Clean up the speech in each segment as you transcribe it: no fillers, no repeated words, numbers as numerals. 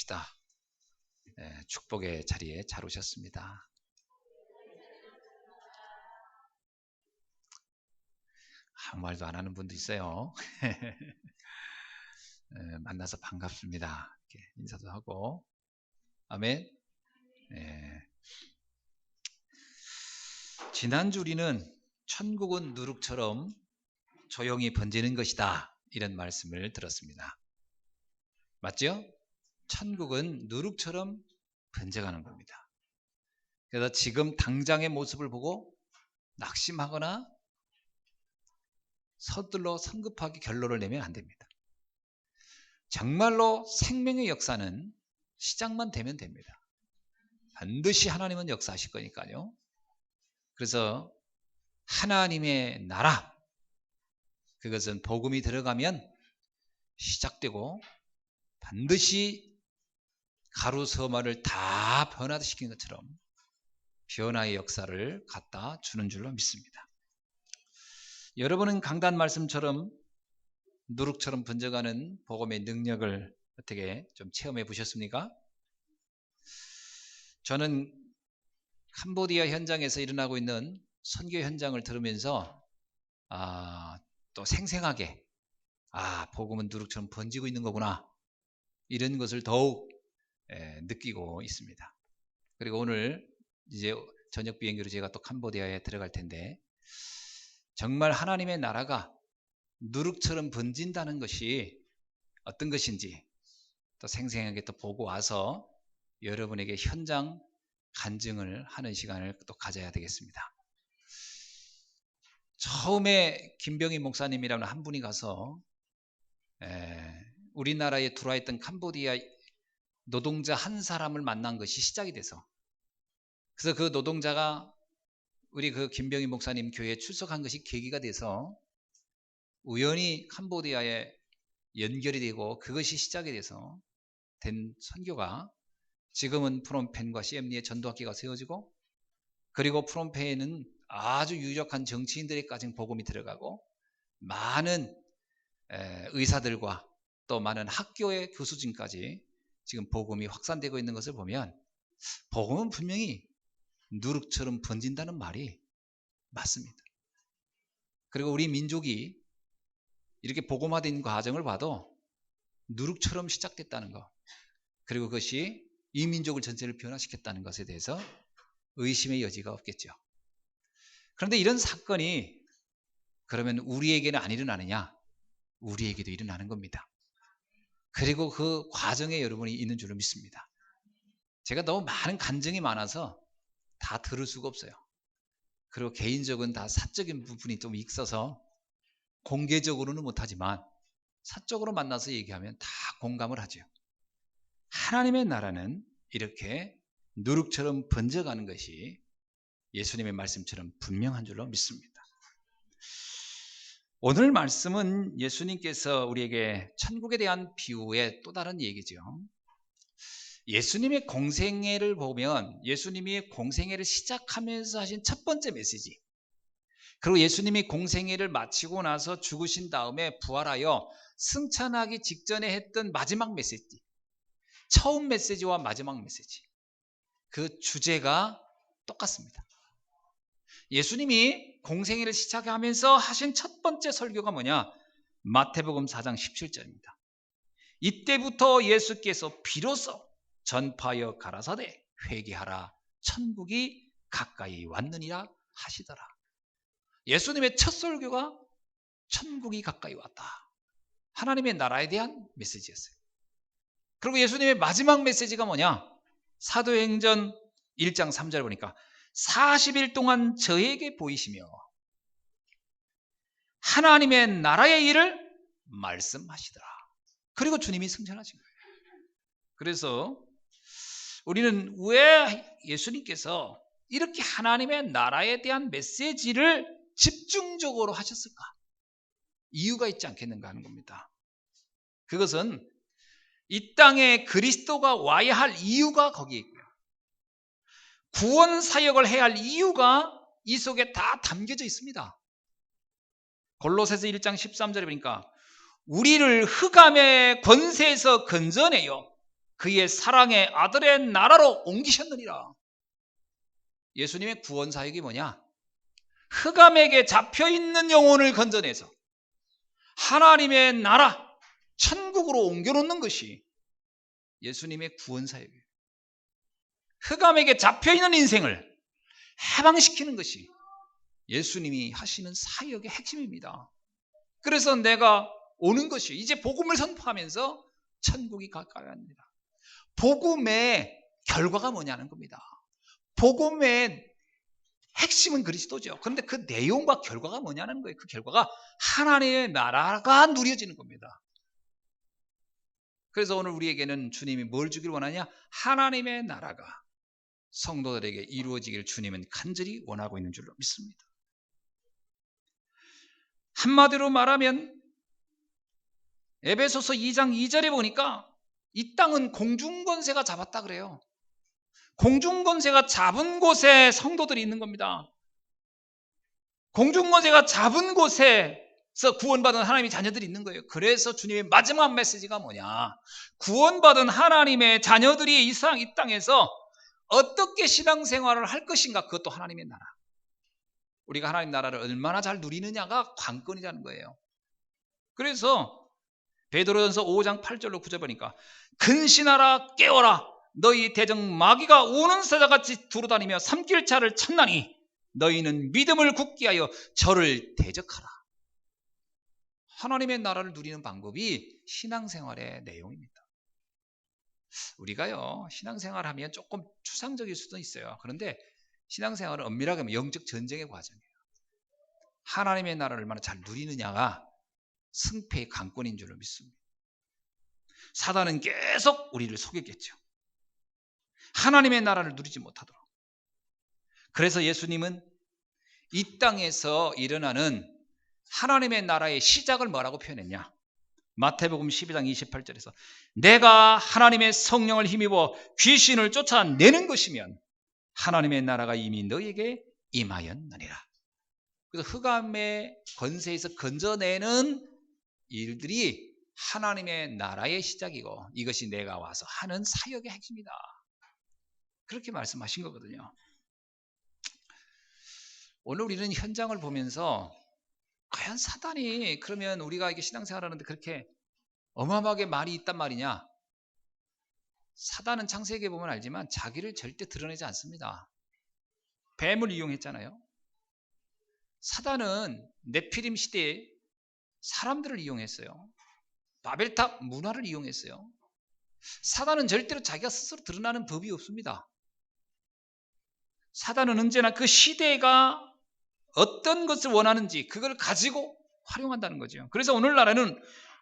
기도합시다. 축복의 자리에 잘 오셨습니다. 아무 말도 안 하는 분도 있어요. 만나서 반갑습니다. 이렇게 인사도 하고. 아멘. 지난주 우리는 천국은 누룩처럼 조용히 번지는 것이다, 이런 말씀을 들었습니다. 맞죠? 천국은 누룩처럼 번져가는 겁니다. 그래서 지금 당장의 모습을 보고 낙심하거나 서둘러 성급하게 결론을 내면 안 됩니다. 정말로 생명의 역사는 시작만 되면 됩니다. 반드시 하나님은 역사하실 거니까요. 그래서 하나님의 나라, 그것은 복음이 들어가면 시작되고 반드시 가루 서마를 다 변화시킨 것처럼 변화의 역사를 갖다 주는 줄로 믿습니다. 여러분은 강단 말씀처럼 누룩처럼 번져가는 복음의 능력을 어떻게 좀 체험해 보셨습니까? 저는 캄보디아 현장에서 일어나고 있는 선교 현장을 들으면서 또 생생하게 복음은 누룩처럼 번지고 있는 거구나, 이런 것을 더욱 느끼고 있습니다. 그리고 오늘 이제 저녁 비행기로 제가 또 캄보디아에 들어갈 텐데, 정말 하나님의 나라가 누룩처럼 번진다는 것이 어떤 것인지 또 생생하게 또 보고 와서 여러분에게 현장 간증을 하는 시간을 또 가져야 되겠습니다. 처음에 김병희 목사님이라는 한 분이 가서 우리나라에 들어와 있던 캄보디아 노동자 한 사람을 만난 것이 시작이 돼서, 그래서 그 노동자가 우리 그 김병희 목사님 교회에 출석한 것이 계기가 돼서 우연히 캄보디아에 연결이 되고 그것이 시작이 돼서 된 선교가 지금은 프놈펜과 시엠리에 전도학교가 세워지고, 그리고 프놈펜에는 아주 유력한 정치인들에까지 복음이 들어가고 많은 의사들과 또 많은 학교의 교수진까지 지금 복음이 확산되고 있는 것을 보면 복음은 분명히 누룩처럼 번진다는 말이 맞습니다. 그리고 우리 민족이 이렇게 복음화된 과정을 봐도 누룩처럼 시작됐다는 것, 그리고 그것이 이 민족을 전체를 변화시켰다는 것에 대해서 의심의 여지가 없겠죠. 그런데 이런 사건이 그러면 우리에게는 안 일어나느냐? 우리에게도 일어나는 겁니다. 그리고 그 과정에 여러분이 있는 줄로 믿습니다. 제가 너무 많은 간증이 많아서 다 들을 수가 없어요. 그리고 개인적인 다 사적인 부분이 좀 있어서 공개적으로는 못하지만 사적으로 만나서 얘기하면 다 공감을 하죠. 하나님의 나라는 이렇게 누룩처럼 번져가는 것이 예수님의 말씀처럼 분명한 줄로 믿습니다. 오늘 말씀은 예수님께서 우리에게 천국에 대한 비유의 또 다른 얘기죠. 예수님의 공생애를 보면 예수님이 공생애를 시작하면서 하신 첫 번째 메시지, 그리고 예수님이 공생애를 마치고 나서 죽으신 다음에 부활하여 승천하기 직전에 했던 마지막 메시지, 처음 메시지와 마지막 메시지, 그 주제가 똑같습니다. 예수님이 공생애를 시작하면서 하신 첫 번째 설교가 뭐냐? 마태복음 4장 17절입니다. 이때부터 예수께서 비로소 전파하여 가라사대 회개하라, 천국이 가까이 왔느니라 하시더라. 예수님의 첫 설교가 천국이 가까이 왔다, 하나님의 나라에 대한 메시지였어요. 그리고 예수님의 마지막 메시지가 뭐냐? 사도행전 1장 3절 보니까 40일 동안 저에게 보이시며 하나님의 나라의 일을 말씀하시더라. 그리고 주님이 승천하신 거예요. 그래서 우리는 왜 예수님께서 이렇게 하나님의 나라에 대한 메시지를 집중적으로 하셨을까? 이유가 있지 않겠는가 하는 겁니다. 그것은 이 땅에 그리스도가 와야 할 이유가 거기에 있고요, 구원 사역을 해야 할 이유가 이 속에 다 담겨져 있습니다. 골로새서 1장 13절에 보니까 우리를 흑암의 권세에서 건져내요 그의 사랑의 아들의 나라로 옮기셨느니라. 예수님의 구원 사역이 뭐냐? 흑암에게 잡혀있는 영혼을 건져내서 하나님의 나라, 천국으로 옮겨놓는 것이 예수님의 구원 사역이에요. 흑암에게 잡혀있는 인생을 해방시키는 것이 예수님이 하시는 사역의 핵심입니다. 그래서 내가 오는 것이 이제 복음을 선포하면서 천국이 가까이 합니다. 복음의 결과가 뭐냐는 겁니다. 복음의 핵심은 그리스도죠. 그런데 그 내용과 결과가 뭐냐는 거예요. 그 결과가 하나님의 나라가 누려지는 겁니다. 그래서 오늘 우리에게는 주님이 뭘 주길 원하냐? 하나님의 나라가 성도들에게 이루어지길 주님은 간절히 원하고 있는 줄로 믿습니다. 한마디로 말하면 에베소서 2장 2절에 보니까 이 땅은 공중권세가 잡았다 그래요. 공중권세가 잡은 곳에 성도들이 있는 겁니다. 공중권세가 잡은 곳에서 구원받은 하나님의 자녀들이 있는 거예요. 그래서 주님의 마지막 메시지가 뭐냐? 구원받은 하나님의 자녀들이 이 땅에서 어떻게 신앙생활을 할 것인가? 그것도 하나님의 나라. 우리가 하나님 나라를 얼마나 잘 누리느냐가 관건이라는 거예요. 그래서 베드로전서 5장 8절로 9절 보니까 근신하라 깨어라 너희 대적 마귀가 우는 사자같이 두루다니며 삼킬차를 찾나니 너희는 믿음을 굳게 하여 저를 대적하라. 하나님의 나라를 누리는 방법이 신앙생활의 내용입니다. 우리가요 신앙생활하면 조금 추상적일 수도 있어요. 그런데 신앙생활은 엄밀하게 하면 영적 전쟁의 과정이에요. 하나님의 나라를 얼마나 잘 누리느냐가 승패의 관건인 줄로 믿습니다. 사단은 계속 우리를 속였겠죠. 하나님의 나라를 누리지 못하도록. 그래서 예수님은 이 땅에서 일어나는 하나님의 나라의 시작을 뭐라고 표현했냐? 마태복음 12장 28절에서 내가 하나님의 성령을 힘입어 귀신을 쫓아내는 것이면 하나님의 나라가 이미 너에게 임하였느니라. 그래서 흑암의 권세에서 건져내는 일들이 하나님의 나라의 시작이고 이것이 내가 와서 하는 사역의 핵심이다. 그렇게 말씀하신 거거든요. 오늘 우리는 현장을 보면서 과연 사단이 그러면 우리가 이게 신앙생활하는데 그렇게 어마어마하게 말이 있단 말이냐? 사단은 창세기에 보면 알지만 자기를 절대 드러내지 않습니다. 뱀을 이용했잖아요. 사단은 네피림 시대에 사람들을 이용했어요. 바벨탑 문화를 이용했어요. 사단은 절대로 자기가 스스로 드러나는 법이 없습니다. 사단은 언제나 그 시대가 어떤 것을 원하는지 그걸 가지고 활용한다는 거죠. 그래서 오늘날에는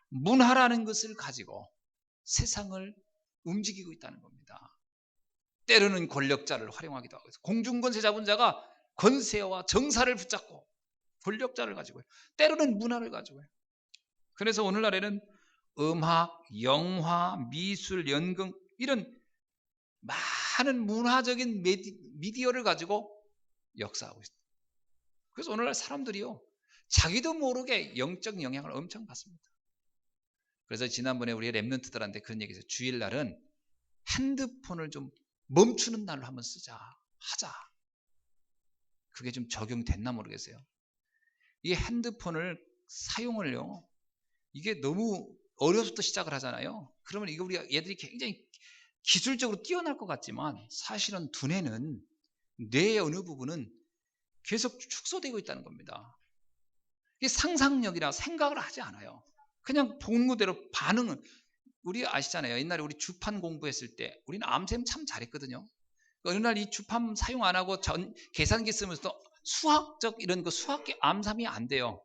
문화라는 것을 가지고 세상을 움직이고 있다는 겁니다. 때로는 권력자를 활용하기도 하고 공중권세 잡은 자가 권세와 정사를 붙잡고 권력자를 가지고요. 때로는 문화를 가지고요. 그래서 오늘날에는 음악, 영화, 미술, 연극 이런 많은 문화적인 미디어를 가지고 역사하고 있습니다. 그래서 오늘날 사람들이요 자기도 모르게 영적 영향을 엄청 받습니다. 그래서 지난번에 우리 랩런트들한테 그런 얘기했어요. 주일날은 핸드폰을 좀 멈추는 날로 한번 쓰자 하자. 그게 좀 적용됐나 모르겠어요. 이 핸드폰을 사용을요 이게 너무 어려서부터 시작을 하잖아요. 그러면 이거 우리가 얘들이 굉장히 기술적으로 뛰어날 것 같지만 사실은 두뇌는 뇌의 어느 부분은 계속 축소되고 있다는 겁니다. 이게 상상력이나 생각을 하지 않아요. 그냥 본무대로 반응은 우리 아시잖아요. 옛날에 우리 주판 공부했을 때 우리는 암셈 참 잘했거든요. 어느 날 이 주판 사용 안 하고 계산기 쓰면서 수학적 이런 거 수학계 암삼이 안 돼요.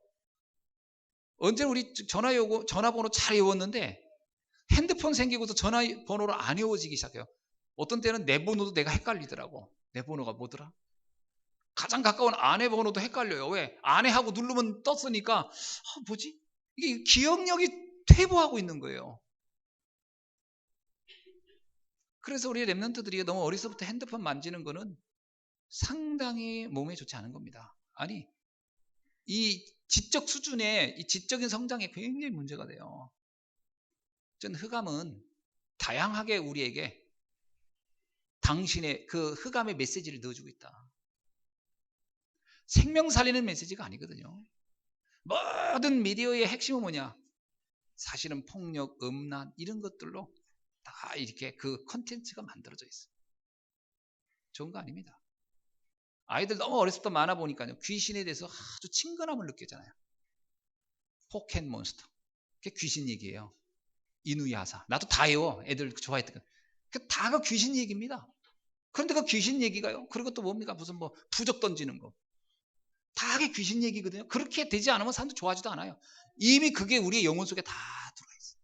언제 우리 전화번호 잘 외웠는데 핸드폰 생기고서 전화번호를 안 외워지기 시작해요. 어떤 때는 내 번호도 내가 헷갈리더라고. 내 번호가 뭐더라? 가장 가까운 아내 번호도 헷갈려요. 왜? 아내하고 누르면 떴으니까 뭐지? 이게 기억력이 퇴보하고 있는 거예요. 그래서 우리 랩런트들이 너무 어려서부터 핸드폰 만지는 거는 상당히 몸에 좋지 않은 겁니다. 아니 이 지적 수준의 이 지적인 성장에 굉장히 문제가 돼요. 전 흑암은 다양하게 우리에게 당신의 그 흑암의 메시지를 넣어주고 있다. 생명 살리는 메시지가 아니거든요. 모든 미디어의 핵심은 뭐냐? 사실은 폭력, 음란 이런 것들로 다 이렇게 그 컨텐츠가 만들어져 있어요. 좋은 거 아닙니다. 아이들 너무 어렸을 때 많아 보니까요. 귀신에 대해서 아주 친근함을 느끼잖아요. 포켓몬스터. 그게 귀신 얘기예요. 이누야사. 나도 다 외워. 애들 좋아했던 거. 다 그 귀신 얘기입니다. 그런데 그 귀신 얘기가요. 그리고 또 뭡니까? 무슨 뭐 부적 던지는 거. 다 그게 귀신 얘기거든요. 그렇게 되지 않으면 사람도 좋아하지도 않아요. 이미 그게 우리의 영혼 속에 다 들어가 있어요.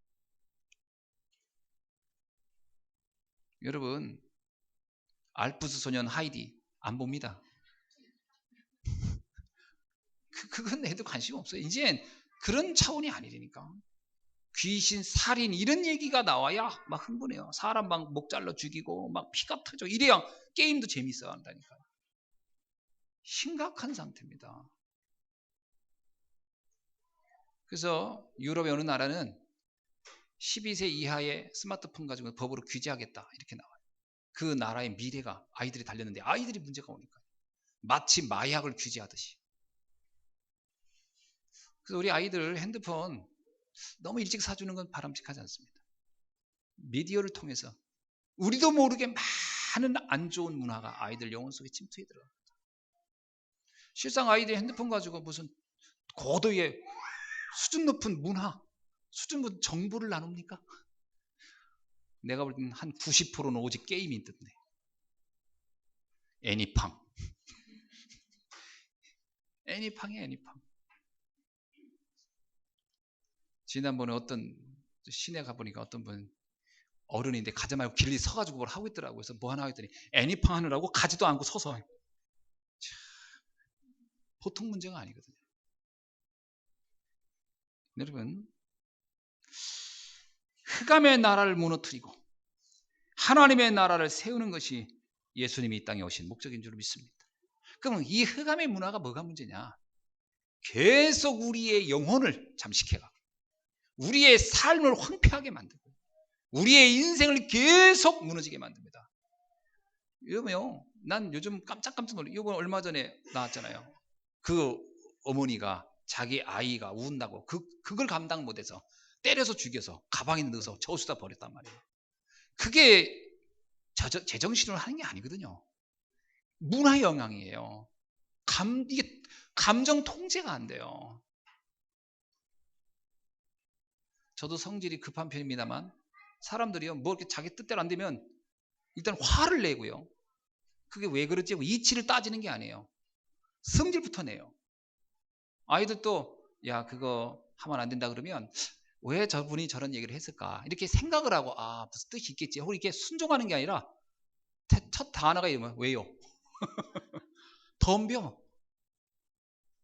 여러분, 알프스 소년 하이디 안 봅니다. 그건 애들 관심 없어요. 이젠 그런 차원이 아니라니까. 귀신, 살인 이런 얘기가 나와야 막 흥분해요. 사람 막 목 잘라 죽이고 막 피가 터져. 이래야 게임도 재밌어 한다니까. 심각한 상태입니다. 그래서 유럽의 어느 나라는 12세 이하의 스마트폰 가지고 법으로 규제하겠다 이렇게 나와요. 그 나라의 미래가 아이들이 달렸는데 아이들이 문제가 오니까 마치 마약을 규제하듯이. 그래서 우리 아이들 핸드폰 너무 일찍 사주는 건 바람직하지 않습니다. 미디어를 통해서 우리도 모르게 많은 안 좋은 문화가 아이들 영혼 속에 침투해 들어갑니다. 실상 아이들이 핸드폰 가지고 무슨 고도의 수준 높은 문화, 수준 높은 정보를 나눕니까? 내가 볼 때는 한 90%는 오직 게임이 있던데. 애니팡. 애니팡이야, 애니팡. 지난번에 어떤 시내 가보니까 어떤 분 어른인데 가지 말고 길리 서가지고 뭘 하고 있더라고요. 그래서 뭐 하나 했더니 애니팡 하느라고 가지도 않고 서서. 보통 문제가 아니거든요. 여러분, 흑암의 나라를 무너뜨리고 하나님의 나라를 세우는 것이 예수님이 이 땅에 오신 목적인 줄 믿습니다. 그러면 이 흑암의 문화가 뭐가 문제냐? 계속 우리의 영혼을 잠식해가고 우리의 삶을 황폐하게 만들고 우리의 인생을 계속 무너지게 만듭니다. 여러분요, 난 요즘 깜짝깜짝 놀라요. 이번 얼마 전에 나왔잖아요. 그 어머니가 자기 아이가 운다고 그걸 감당 못해서 때려서 죽여서 가방에 넣어서 저수다 버렸단 말이에요. 그게 제정신으로 하는 게 아니거든요. 문화 영향이에요. 이게 감정 통제가 안 돼요. 저도 성질이 급한 편입니다만 사람들이요, 뭐 이렇게 자기 뜻대로 안 되면 일단 화를 내고요. 그게 왜 그러지? 이치를 따지는 게 아니에요. 성질부터 내요. 아이들도 야 그거 하면 안 된다 그러면 왜 저분이 저런 얘기를 했을까? 이렇게 생각을 하고 아 무슨 뜻이 있겠지. 혹은 이렇게 순종하는 게 아니라 첫 단어가 이러면 왜요? 덤벼.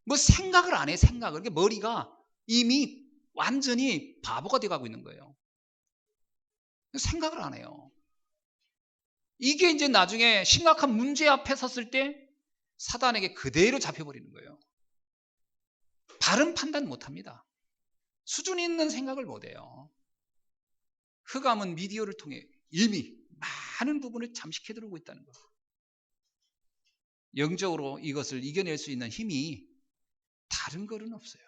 뭐 생각을 안 해. 생각을. 그러니까 머리가 이미 완전히 바보가 돼가고 있는 거예요. 생각을 안 해요. 이게 이제 나중에 심각한 문제 앞에 섰을 때 사단에게 그대로 잡혀버리는 거예요. 바른 판단 못합니다. 수준 있는 생각을 못해요. 흑암은 미디어를 통해 이미 많은 부분을 잠식해 들어오고 있다는 거예요. 영적으로 이것을 이겨낼 수 있는 힘이 다른 것은 없어요.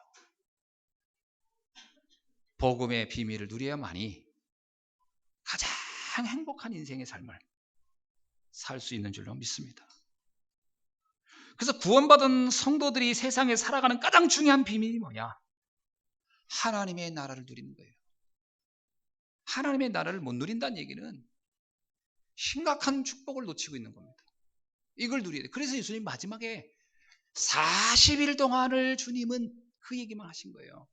복음의 비밀을 누려야만이 가장 행복한 인생의 삶을 살 수 있는 줄로 믿습니다. 그래서 구원받은 성도들이 세상에 살아가는 가장 중요한 비밀이 뭐냐? 하나님의 나라를 누리는 거예요. 하나님의 나라를 못 누린다는 얘기는 심각한 축복을 놓치고 있는 겁니다. 이걸 누려야 돼요. 그래서 예수님 마지막에 40일 동안을 주님은 그 얘기만 하신 거예요.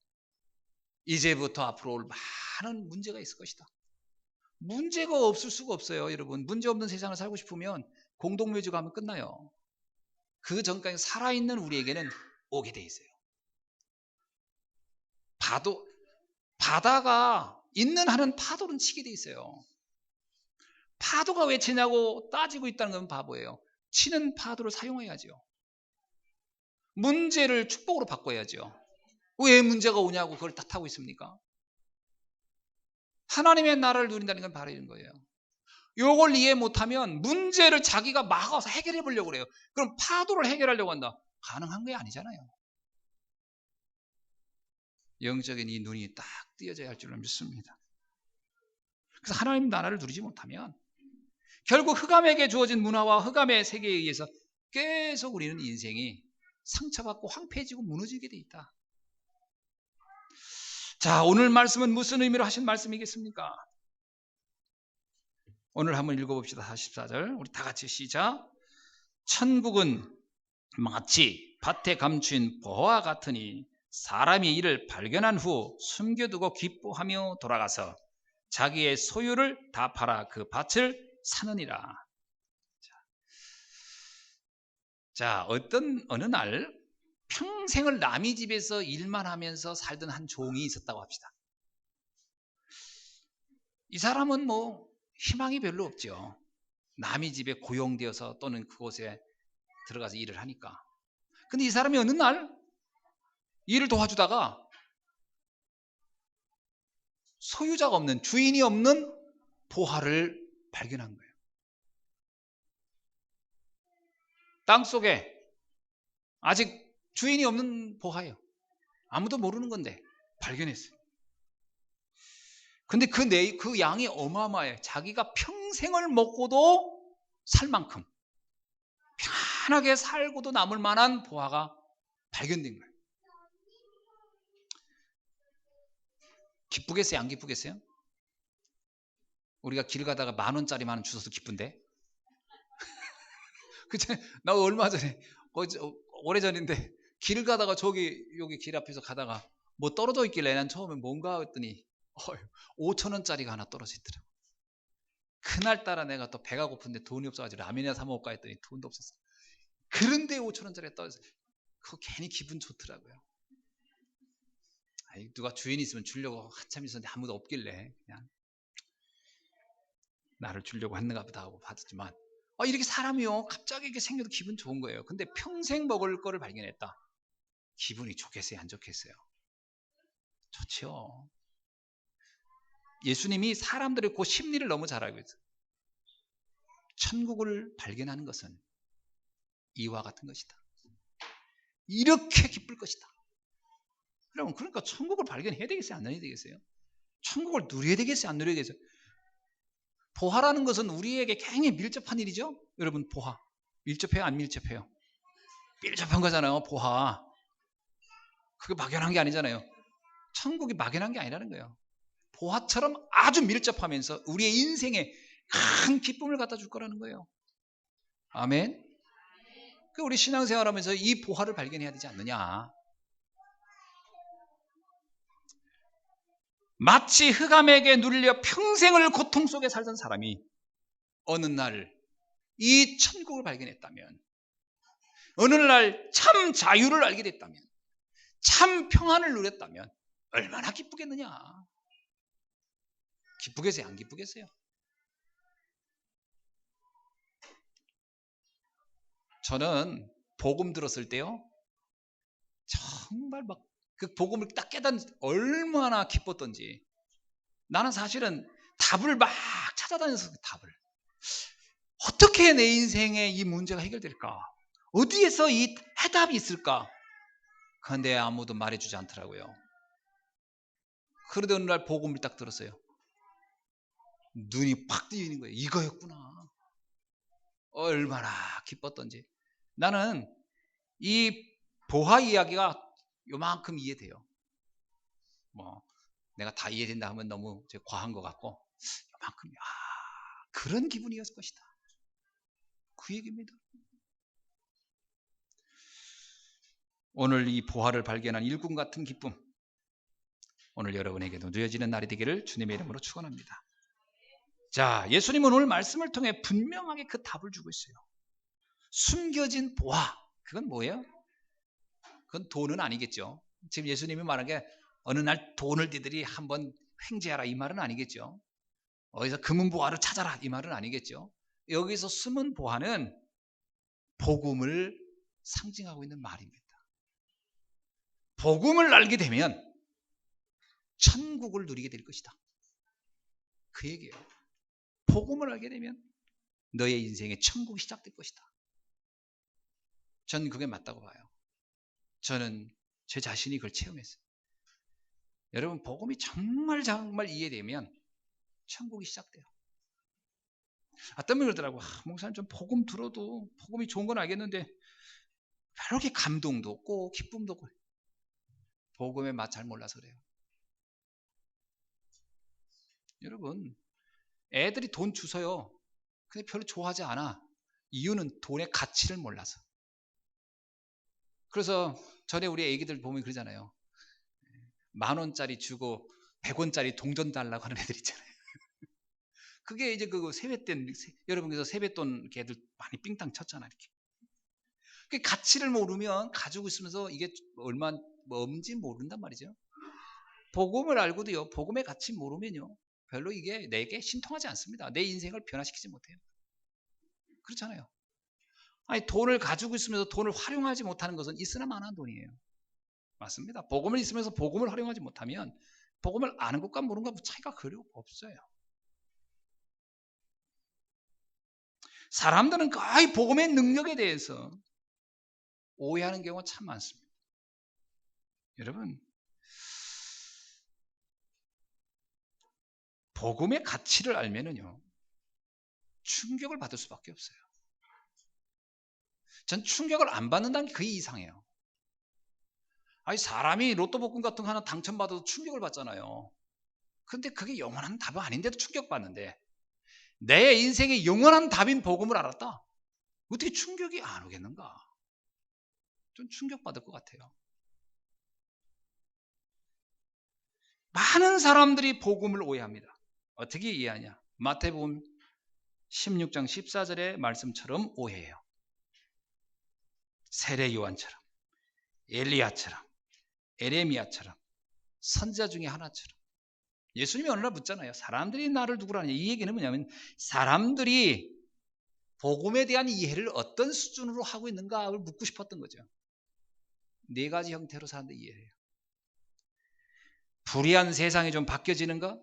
이제부터 앞으로 올 많은 문제가 있을 것이다. 문제가 없을 수가 없어요. 여러분, 문제 없는 세상을 살고 싶으면 공동묘지 가면 끝나요. 그 전까지 살아있는 우리에게는 오게 돼 있어요. 바다가 있는 한은 파도는 치게 돼 있어요. 파도가 왜 치냐고 따지고 있다는 건 바보예요. 치는 파도를 사용해야죠. 문제를 축복으로 바꿔야죠. 왜 문제가 오냐고 그걸 탓하고 있습니까? 하나님의 나라를 누린다는 건 바로 이런 거예요. 요걸 이해 못하면 문제를 자기가 막아서 해결해 보려고 그래요. 그럼 파도를 해결하려고 한다. 가능한 게 아니잖아요. 영적인 이 눈이 딱 띄어져야 할 줄로 믿습니다. 그래서 하나님 나라를 누리지 못하면 결국 흑암에게 주어진 문화와 흑암의 세계에 의해서 계속 우리는 인생이 상처받고 황폐해지고 무너지게 돼 있다. 자, 오늘 말씀은 무슨 의미로 하신 말씀이겠습니까? 오늘 한번 읽어봅시다. 44절 우리 다 같이 시작. 천국은 마치 밭에 감추인 보화와 같으니 사람이 이를 발견한 후 숨겨두고 기뻐하며 돌아가서 자기의 소유를 다 팔아 그 밭을 사느니라. 자, 어느 날 평생을 남의 집에서 일만 하면서 살던 한 종이 있었다고 합시다. 이 사람은 뭐 희망이 별로 없죠. 남의 집에 고용되어서 또는 그곳에 들어가서 일을 하니까. 근데 이 사람이 어느 날 일을 도와주다가 소유자가 없는, 주인이 없는 보화를 발견한 거예요. 땅속에 아직 주인이 없는 보화예요. 아무도 모르는 건데 발견했어요. 근데 그 양이 어마어마해요. 자기가 평생을 먹고도 살 만큼 편하게 살고도 남을 만한 보화가 발견된 거예요. 기쁘겠어요? 안 기쁘겠어요? 우리가 길 가다가 10,000원짜리만 주워서 기쁜데? 그치? 나 얼마 전에 오래전인데 길 가다가 여기 길 앞에서 가다가 뭐 떨어져 있길래 난 처음에 뭔가 했더니 5,000원짜리가 하나 떨어져 있더라고. 그날따라 내가 또 배가 고픈데 돈이 없어가지고 라면이나 사 먹을까 했더니 돈도 없었어. 그런데 5,000원짜리가 떨어져. 그거 괜히 기분 좋더라고요. 누가 주인 있으면 주려고 한참 있었는데 아무도 없길래 그냥 나를 주려고 했는가 보다 하고 받았지만 이렇게 사람이요 갑자기 이렇게 생겨도 기분 좋은 거예요. 근데 평생 먹을 거를 발견했다. 기분이 좋겠어요? 안 좋겠어요? 좋죠. 예수님이 사람들의 그 심리를 너무 잘 알고 있어요. 천국을 발견하는 것은 이와 같은 것이다. 이렇게 기쁠 것이다. 여러분, 그러니까 천국을 발견해야 되겠어요? 안 해야 되겠어요? 천국을 누려야 되겠어요? 안 누려야 되겠어요? 보화라는 것은 우리에게 굉장히 밀접한 일이죠? 여러분, 보화. 밀접해요? 안 밀접해요? 밀접한 거잖아요, 보화. 그게 막연한 게 아니잖아요. 천국이 막연한 게 아니라는 거예요. 보화처럼 아주 밀접하면서 우리의 인생에 큰 기쁨을 갖다 줄 거라는 거예요. 아멘. 우리 신앙생활하면서 이 보화를 발견해야 되지 않느냐. 마치 흑암에게 눌려 평생을 고통 속에 살던 사람이 어느 날 이 천국을 발견했다면, 어느 날 참 자유를 알게 됐다면, 참 평안을 누렸다면 얼마나 기쁘겠느냐. 기쁘겠어요? 안 기쁘겠어요? 저는 복음 들었을 때요, 정말 막 그 복음을 딱 깨닫는 얼마나 기뻤던지. 나는 사실은 답을 막 찾아다녀서 그 답을 어떻게 내 인생에 이 문제가 해결될까? 어디에서 이 해답이 있을까? 그런데 아무도 말해주지 않더라고요. 그러다 어느 날 복음을 딱 들었어요. 눈이 팍 뜨이는 거예요. 이거였구나. 얼마나 기뻤던지. 나는 이 보화 이야기가 요만큼 이해돼요. 뭐 내가 다 이해된다 하면 너무 과한 것 같고, 요만큼 그런 기분이었을 것이다. 그 얘기입니다. 오늘 이 보화를 발견한 일꾼 같은 기쁨, 오늘 여러분에게도 누려지는 날이 되기를 주님의 이름으로 축원합니다. 자, 예수님은 오늘 말씀을 통해 분명하게 그 답을 주고 있어요. 숨겨진 보화, 그건 뭐예요? 그건 돈은 아니겠죠. 지금 예수님이 말한 게 어느 날 돈을 니들이 한번 횡재하라 이 말은 아니겠죠. 어디서 금은 보화를 찾아라 이 말은 아니겠죠. 여기서 숨은 보화는 복음을 상징하고 있는 말입니다. 복음을 알게 되면 천국을 누리게 될 것이다. 그 얘기예요. 복음을 알게 되면 너의 인생에 천국이 시작될 것이다. 저는 그게 맞다고 봐요. 저는 제 자신이 그걸 체험했어요. 여러분, 복음이 정말 이해되면 천국이 시작돼요. 어떤 분이 그러더라고. 목사님, 좀 복음 들어도 복음이 좋은 건 알겠는데 별로 그렇게 감동도 없고 기쁨도 없고. 복음의 맛 잘 몰라서 그래요. 여러분, 애들이 돈 주서요. 근데 별로 좋아하지 않아. 이유는 돈의 가치를 몰라서. 그래서 전에 우리 애기들 보면 그러잖아요. 10,000원짜리 주고 100원짜리 동전 달라고 하는 애들 있잖아요. 그게 이제 그 세뱃돈, 여러분 그래서 세뱃돈 걔들 많이 삥땅 쳤잖아, 이렇게. 그 가치를 모르면 가지고 있으면서 이게 얼마 뭔지 모른단 말이죠. 복음을 알고도요, 복음의 가치 모르면요, 별로 이게 내게 신통하지 않습니다. 내 인생을 변화시키지 못해요. 그렇잖아요. 아니, 돈을 가지고 있으면서 돈을 활용하지 못하는 것은 있으나 마나한 돈이에요. 맞습니다. 복음을 있으면서 복음을 활용하지 못하면 복음을 아는 것과 모르는 것과 차이가 거의 없어요. 사람들은 거의 복음의 능력에 대해서 오해하는 경우가 참 많습니다. 여러분, 복음의 가치를 알면은요, 충격을 받을 수밖에 없어요. 전 충격을 안 받는다는 게 그게 이상해요. 아니, 사람이 로또 복권 같은 거 하나 당첨받아도 충격을 받잖아요. 근데 그게 영원한 답은 아닌데도 충격받는데, 내 인생의 영원한 답인 복음을 알았다? 어떻게 충격이 안 오겠는가? 좀 충격받을 것 같아요. 많은 사람들이 복음을 오해합니다. 어떻게 이해하냐? 마태복음 16장 14절의 말씀처럼 오해해요. 세례 요한처럼, 엘리야처럼, 에레미야처럼, 선지자 중에 하나처럼. 예수님이 어느 날 묻잖아요. 사람들이 나를 누구라 하냐. 이 얘기는 뭐냐면 사람들이 복음에 대한 이해를 어떤 수준으로 하고 있는가를 묻고 싶었던 거죠. 네 가지 형태로 사람들이 이해해요. 불의한 세상이 좀 바뀌어지는 거,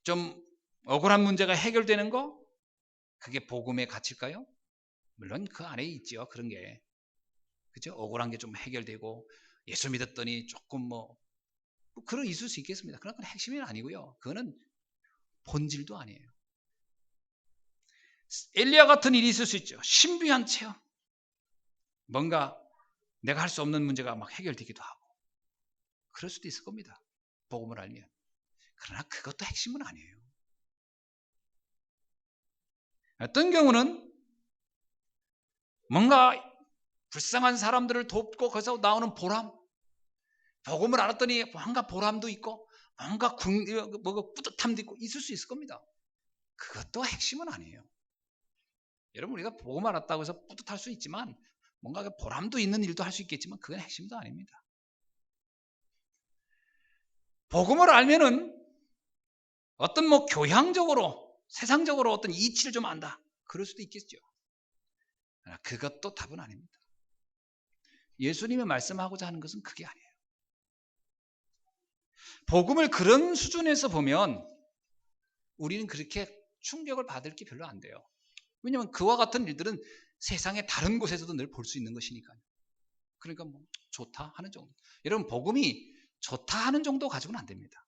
좀 억울한 문제가 해결되는 거, 그게 복음의 가치일까요? 물론 그 안에 있죠. 그런 게. 그죠? 억울한 게 좀 해결되고 예수 믿었더니 조금 그런 있을 수 있겠습니다. 그런 건 핵심이 아니고요. 그거는 본질도 아니에요. 엘리야 같은 일이 있을 수 있죠. 신비한 체험. 뭔가 내가 할 수 없는 문제가 막 해결되기도 하고. 그럴 수도 있을 겁니다. 복음을 알면. 그러나 그것도 핵심은 아니에요. 어떤 경우는 뭔가 불쌍한 사람들을 돕고 거기서 나오는 보람, 복음을 알았더니 뭔가 보람도 있고 뭔가 뿌듯함도 있고 있을 수 있을 겁니다. 그것도 핵심은 아니에요. 여러분, 우리가 복음 알았다고 해서 뿌듯할 수 있지만 뭔가 보람도 있는 일도 할 수 있겠지만 그건 핵심도 아닙니다. 복음을 알면은 어떤 교양적으로 세상적으로 어떤 이치를 좀 안다, 그럴 수도 있겠죠. 그것도 답은 아닙니다. 예수님이 말씀하고자 하는 것은 그게 아니에요. 복음을 그런 수준에서 보면 우리는 그렇게 충격을 받을 게 별로 안 돼요. 왜냐하면 그와 같은 일들은 세상의 다른 곳에서도 늘 볼 수 있는 것이니까요. 그러니까 좋다 하는 정도. 여러분, 복음이 좋다 하는 정도 가지고는 안 됩니다.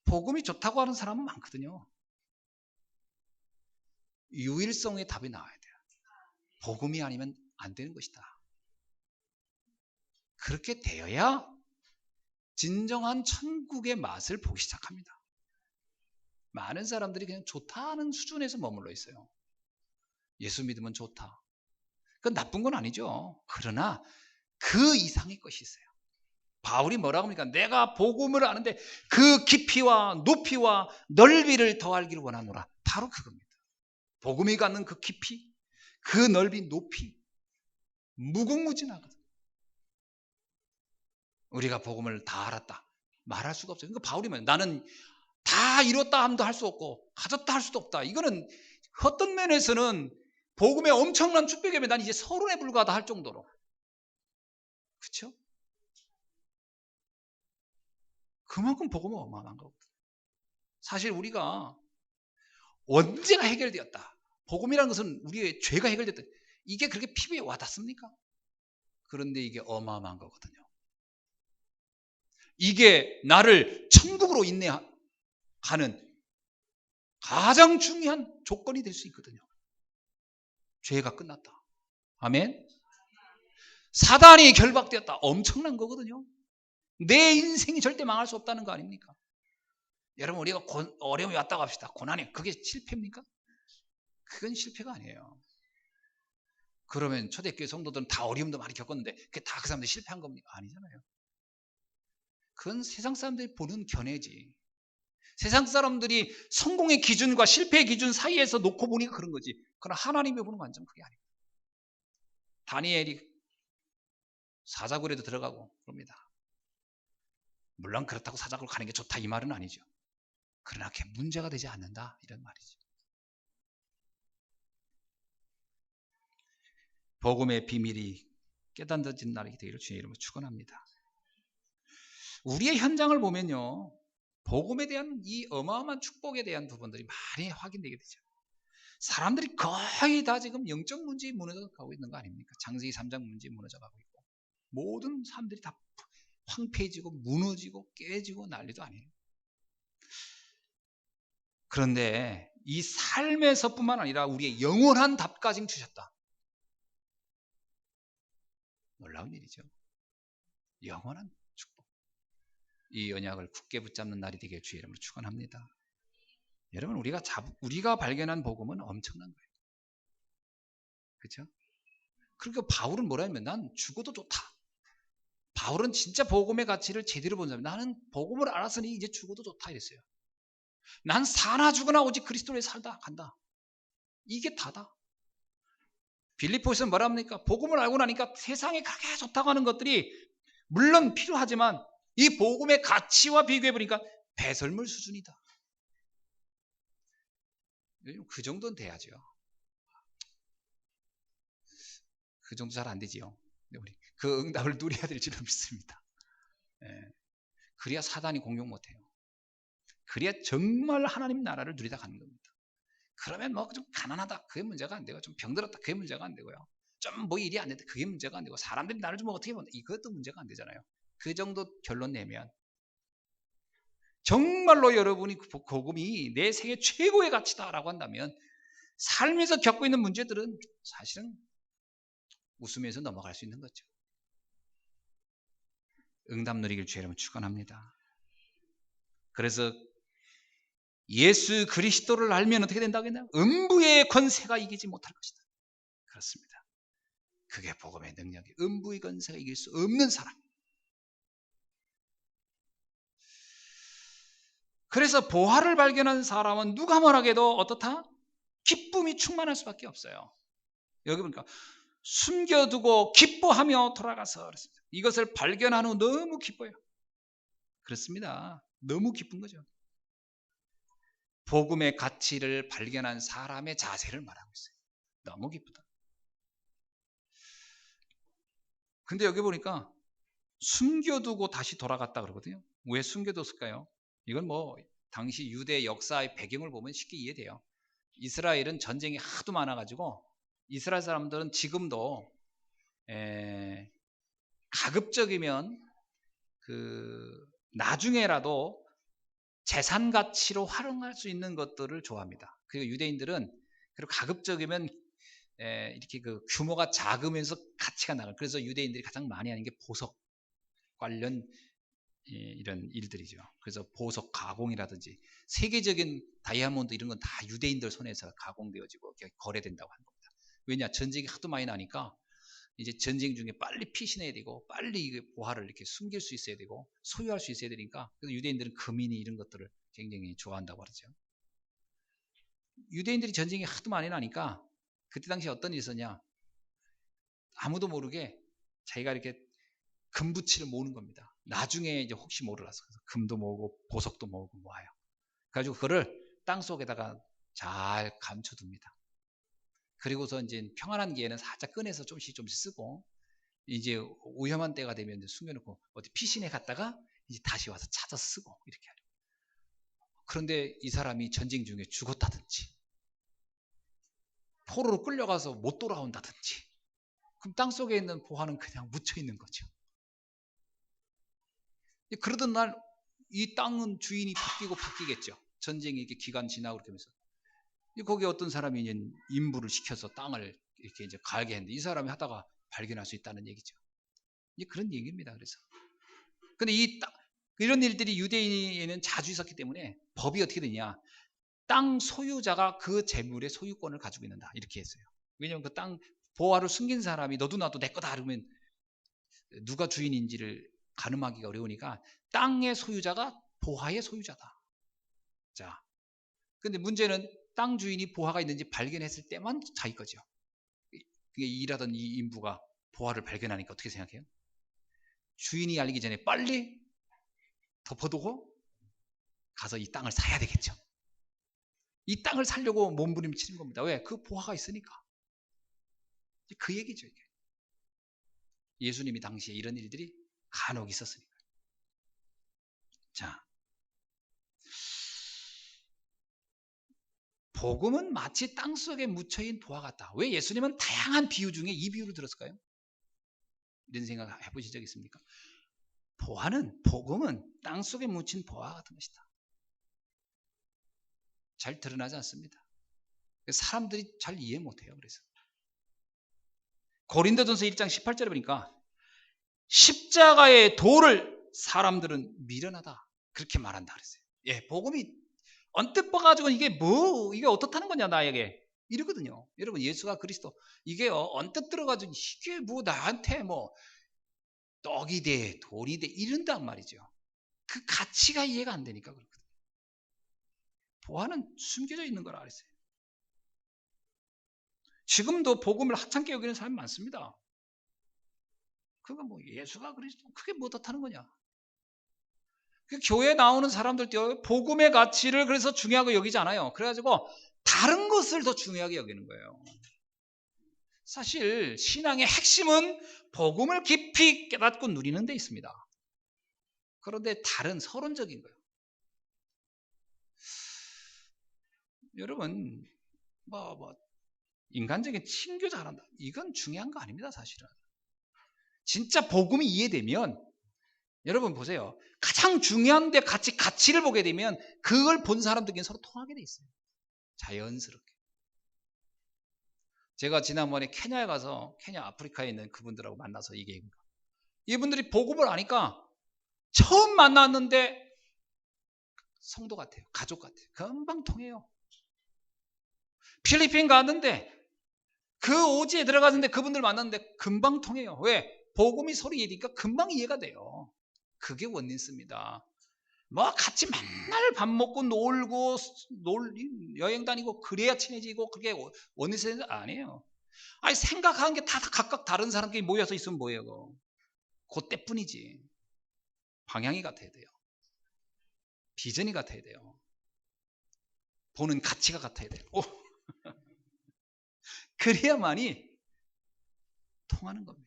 복음이 좋다고 하는 사람은 많거든요. 유일성의 답이 나와야 돼요. 복음이 아니면 안 되는 것이다. 그렇게 되어야 진정한 천국의 맛을 보기 시작합니다. 많은 사람들이 그냥 좋다 하는 수준에서 머물러 있어요. 예수 믿으면 좋다. 그건 나쁜 건 아니죠. 그러나 그 이상의 것이 있어요. 바울이 뭐라고 합니까? 내가 복음을 아는데 그 깊이와 높이와 넓이를 더 알기를 원하노라. 바로 그겁니다. 복음이 갖는 그 깊이, 그 넓이, 높이 무궁무진하거든. 우리가 복음을 다 알았다 말할 수가 없어요. 그러니까 바울이 말해요. 나는 다 이뤘다 함도 할 수 없고 가졌다 할 수도 없다. 이거는 어떤 면에서는 복음의 엄청난 축복이면 난 이제 서론에 불과하다 할 정도로. 그렇죠? 그만큼 복음은 어마어마한 거거든요. 사실 우리가 언제가 해결되었다. 복음이라는 것은 우리의 죄가 해결됐다. 이게 그렇게 피부에 와닿습니까? 그런데 이게 어마어마한 거거든요. 이게 나를 천국으로 인내하는 가장 중요한 조건이 될 수 있거든요. 죄가 끝났다. 아멘. 사단이 결박되었다. 엄청난 거거든요. 내 인생이 절대 망할 수 없다는 거 아닙니까? 여러분, 우리가 어려움이 왔다고 합시다. 고난이. 그게 실패입니까? 그건 실패가 아니에요. 그러면 초대교회 성도들은 다 어려움도 많이 겪었는데 그게 다 그 사람들이 실패한 겁니까? 아니잖아요. 그건 세상 사람들이 보는 견해지. 세상 사람들이 성공의 기준과 실패의 기준 사이에서 놓고 보니까 그런 거지. 그러나 하나님이 보는 관점은 그게 아니에요. 다니엘이 사자굴에도 들어가고 그럽니다. 물론 그렇다고 사자굴 가는 게 좋다 이 말은 아니죠. 그러나 그게 문제가 되지 않는다 이런 말이죠. 복음의 비밀이 깨닫는 날이 되기를 주의 이름으로 축원합니다. 우리의 현장을 보면요, 복음에 대한 이 어마어마한 축복에 대한 부분들이 많이 확인되게 되죠. 사람들이 거의 다 지금 영적 문제에 무너져 가고 있는 거 아닙니까? 장세기 3장 문제에 무너져 가고 있고 모든 사람들이 다 황폐해지고 무너지고 깨지고 난리도 아니에요. 그런데 이 삶에서뿐만 아니라 우리의 영원한 답까지 주셨다. 놀라운 일이죠. 영원한 축복. 이 언약을 굳게 붙잡는 날이 되게 주의 이름으로 축원합니다. 여러분, 우리가 발견한 복음은 엄청난 거예요. 그렇죠? 그러니까 바울은 뭐라 하면 난 죽어도 좋다. 바울은 진짜 복음의 가치를 제대로 본 사람. 나는 복음을 알았으니 이제 죽어도 좋다 이랬어요. 난 사나 죽으나 오직 그리스도를 살다 간다. 이게 다다. 빌립보에서는 뭐라 합니까? 복음을 알고 나니까 세상에 그렇게 좋다고 하는 것들이 물론 필요하지만 이 복음의 가치와 비교해 보니까 배설물 수준이다. 그 정도는 돼야죠. 그 정도 잘 안 되지요. 우리 그 응답을 누려야 될 줄은 믿습니다. 예. 그래야 사단이 공격 못해요. 그래야 정말 하나님 나라를 누리다 가는 겁니다. 그러면 뭐 좀 가난하다 그게 문제가 안 되고 좀 병들었다 그게 문제가 안 되고요. 좀 뭐 일이 안 된다 그게 문제가 안 되고 사람들이 나를 좀 어떻게 본다 이것도 문제가 안 되잖아요. 그 정도 결론 내면 정말로 여러분이 복음이 내 생애 최고의 가치다라고 한다면 삶에서 겪고 있는 문제들은 사실은 웃으면서 넘어갈 수 있는 거죠. 응답 누리길 주의 이름으로 축원합니다. 그래서 예수 그리스도를 알면 어떻게 된다고 했나요? 음부의 권세가 이기지 못할 것이다. 그렇습니다. 그게 복음의 능력이 음부의 권세가 이길 수 없는 사람. 그래서 보화를 발견한 사람은 누가 뭐라해도 어떻다? 기쁨이 충만할 수밖에 없어요. 여기 보니까 숨겨두고 기뻐하며 돌아가서 그랬습니다. 이것을 발견한 후 너무 기뻐요. 그렇습니다. 너무 기쁜 거죠. 복음의 가치를 발견한 사람의 자세를 말하고 있어요. 너무 기쁘다. 근데 여기 보니까 숨겨두고 다시 돌아갔다 그러거든요. 왜 숨겨뒀을까요? 이건 뭐 당시 유대 역사의 배경을 보면 쉽게 이해돼요. 이스라엘은 전쟁이 하도 많아가지고 이스라엘 사람들은 지금도 가급적이면 그 나중에라도 재산 가치로 활용할 수 있는 것들을 좋아합니다. 그리고 유대인들은 그리고 가급적이면 이렇게 그 규모가 작으면서 가치가 나가. 그래서 유대인들이 가장 많이 하는 게 보석 관련 이런 일들이죠. 그래서 보석 가공이라든지 세계적인 다이아몬드 이런 건 다 유대인들 손에서 가공되어지고 거래된다고 하는 겁니다. 왜냐? 전쟁이 하도 많이 나니까 이제 전쟁 중에 빨리 피신해야 되고 빨리 보화를 이렇게 숨길 수 있어야 되고 소유할 수 있어야 되니까 그래서 유대인들은 금이니 이런 것들을 굉장히 좋아한다고 하죠. 유대인들이 전쟁이 하도 많이 나니까 그때 당시에 어떤 일이 있었냐? 아무도 모르게 자기가 이렇게 금부치를 모으는 겁니다. 나중에 이제 혹시 모르라서 금도 모으고 보석도 모으고 모아요. 그래가지고 그거를 땅 속에다가 잘 감춰둡니다. 그리고서 이제 평안한 기회는 살짝 꺼내서 조금씩 쓰고 이제 위험한 때가 되면 이제 숨겨놓고 어디 피신해 갔다가 이제 다시 와서 찾아 쓰고 이렇게 하려. 그런데 이 사람이 전쟁 중에 죽었다든지 포로로 끌려가서 못 돌아온다든지 그럼 땅속에 있는 보화는 그냥 묻혀 있는 거죠. 그러던 날 이 땅은 주인이 바뀌겠죠. 전쟁이 이렇게 기간 지나고 그렇게 하면서 거기 어떤 사람이 이제 인부를 시켜서 땅을 이렇게 이제 갈게 했는데 이 사람이 하다가 발견할 수 있다는 얘기죠. 그런 얘기입니다. 그래서 근데 이런 일들이 유대인에는 자주 있었기 때문에 법이 어떻게 되냐? 땅 소유자가 그 재물의 소유권을 가지고 있는다 이렇게 했어요. 왜냐하면 그 땅 보화를 숨긴 사람이 너도 나도 내 거다 그러면 누가 주인인지를 가늠하기가 어려우니까 땅의 소유자가 보화의 소유자다. 자, 근데 문제는 땅 주인이 보화가 있는지 발견했을 때만 자기 거죠. 일하던 이 인부가 보화를 발견하니까 어떻게 생각해요? 주인이 알기 전에 빨리 덮어두고 가서 이 땅을 사야 되겠죠. 이 땅을 사려고 몸부림치는 겁니다. 왜? 그 보화가 있으니까. 그 얘기죠. 이게. 예수님이 당시에 이런 일들이 간혹 있었으니까. 자, 복음은 마치 땅속에 묻혀있는 보화 같다. 왜 예수님은 다양한 비유 중에 이 비유를 들었을까요? 이런 생각 해보신 적 있습니까? 복음은 땅속에 묻힌 보화 같은 것이다. 잘 드러나지 않습니다. 사람들이 잘 이해 못해요. 그래서 고린도전서 1장 18절에 보니까 십자가의 도를 사람들은 미련하다 그렇게 말한다 그랬어요. 예, 복음이 언뜻 봐가지고 이게 어떻다는 거냐 나에게 이러거든요. 여러분 예수가 그리스도 이게 언뜻 들어가지고 이게 뭐 나한테 뭐 떡이 돼 돈이 돼 이런단 말이죠. 그 가치가 이해가 안 되니까 그렇거든요. 보화는 숨겨져 있는 거라 그랬어요. 지금도 복음을 하찮게 여기는 사람이 많습니다. 그거 뭐 예수가 그리스도 그게 뭐 어떻다는 거냐. 그 교회에 나오는 사람들도 복음의 가치를 그래서 중요하게 여기지 않아요. 그래가지고 다른 것을 더 중요하게 여기는 거예요. 사실 신앙의 핵심은 복음을 깊이 깨닫고 누리는 데 있습니다. 그런데 다른 서론적인 거예요. 여러분 인간적인 친교 잘한다. 이건 중요한 거 아닙니다. 사실은. 진짜 복음이 이해되면 여러분 보세요. 가장 중요한 데 가치를 보게 되면 그걸 본 사람들끼리 서로 통하게 돼 있어요. 자연스럽게. 제가 지난번에 케냐에 가서 케냐 아프리카에 있는 그분들하고 만나서 얘기합니다. 이분들이 복음을 아니까 처음 만났는데 성도 같아요. 가족 같아요. 금방 통해요. 필리핀 갔는데 그 오지에 들어갔는데 그분들 만났는데 금방 통해요. 왜? 복음이 서로 이해되니까 금방 이해가 돼요. 그게 원리스입니다. 뭐 같이 맨날 밥 먹고 놀고 여행 다니고 그래야 친해지고 그게 원리스 아니에요. 아니 생각하는 게 다 각각 다른 사람끼리 모여서 있으면 뭐예요? 그때뿐이지. 방향이 같아야 돼요. 비전이 같아야 돼요. 보는 가치가 같아야 돼요. 그래야만이 통하는 겁니다.